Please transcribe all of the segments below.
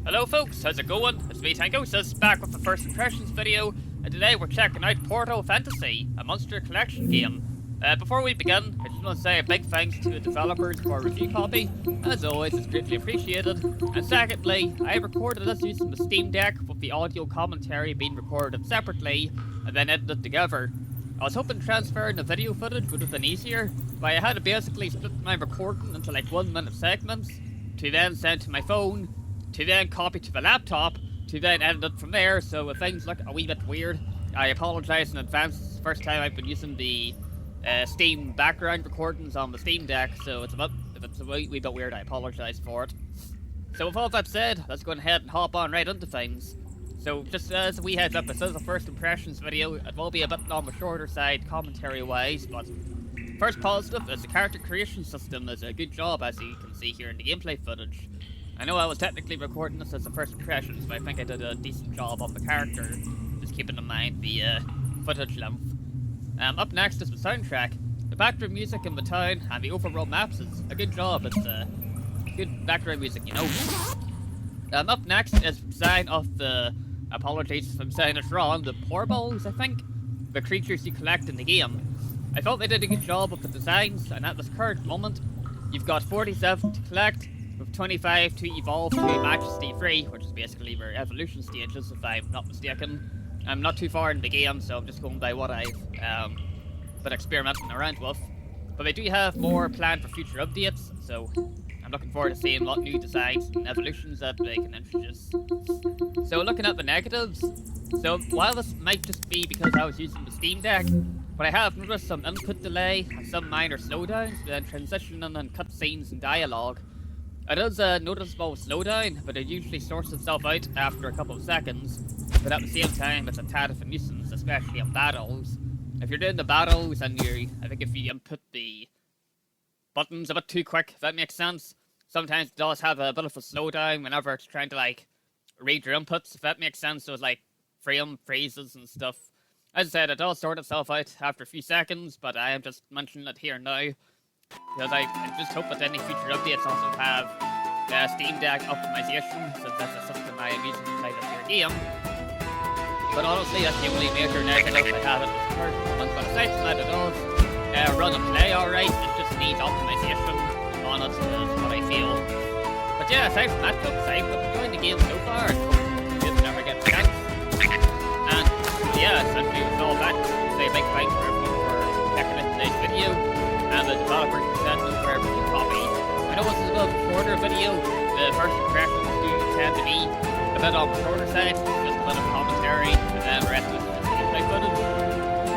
Hello folks, how's it going? It's me Tangociss, back with the first impressions video, and today we're checking out Portal Fantasy, a monster collection game. Before we begin, I just want to say a big thanks to the developers for a review copy. As always, it's greatly appreciated. And secondly, I recorded this using the Steam Deck with the audio commentary being recorded separately, and then edited together. I was hoping transferring the video footage would have been easier, but I had to basically split my recording into like 1 minute segments, to then send to my phone, to then copy to the laptop, to then edit it from there, so if things look a wee bit weird, I apologise in advance. It's the first time I've been using the Steam background recordings on the Steam Deck, so if it's a wee bit weird, I apologise for it. So with all that said, let's go ahead and hop on right into things. So just as a wee heads up, this is a first impressions video. It will be a bit on the shorter side commentary-wise, but first positive is the character creation system does a good job, as you can see here in the gameplay footage. I know I was technically recording this as a first impressions, but I think I did a decent job on the character, just keeping in mind the footage length. Up next is the soundtrack. The background music in the town and the overall maps is a good job. It's good background music, you know. Up next is the design of the, apologies if I'm saying it wrong, the porballs, I think? The creatures you collect in the game. I felt they did a good job with the designs, and at this current moment, you've got 47 to collect, with 25 to evolve to Majesty 3, which is basically their evolution stages, if I'm not mistaken. I'm not too far in the game, so I'm just going by what I've been experimenting around with. But they do have more planned for future updates, so I'm looking forward to seeing what new designs and evolutions that they can introduce. So looking at the negatives, so while this might just be because I was using the Steam Deck, but I have noticed some input delay and some minor slowdowns when transitioning and cutscenes and dialogue. It is a noticeable slowdown, but it usually sorts itself out after a couple of seconds. But at the same time, it's a tad of a nuisance, especially in battles. If you're doing the battles and I think if you input the buttons a bit too quick, if that makes sense, sometimes it does have a bit of a slowdown whenever it's trying to like read your inputs, if that makes sense. So it's like frame phrases and stuff. As I said, it does sort itself out after a few seconds, but I am just mentioning it here now, because I just hope that any future updates also have Steam Deck optimization, since that's a system I am using to play this here game. But honestly, that's the only major negative I have at this current moment. But aside from that, it does run and play alright. It just needs optimization on it, is what I feel. But yeah, aside from that, folks, I've been enjoying the game so far. Did never get a chance. And yeah, essentially with all that, say a big thanks for everyone for checking out today's video, and the developer consensus for every copy. I know this is a bit of a shorter video. The first impressions do tend to be a bit on the shorter side, just a bit of commentary, and then the rest of it is just gameplay footage.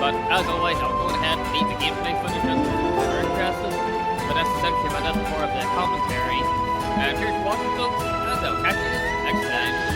But as always, I'll go ahead and leave the gameplay footage in if you're interested. But that's essentially about it for the commentary. And here's for watching, folks, and I'll catch you next time.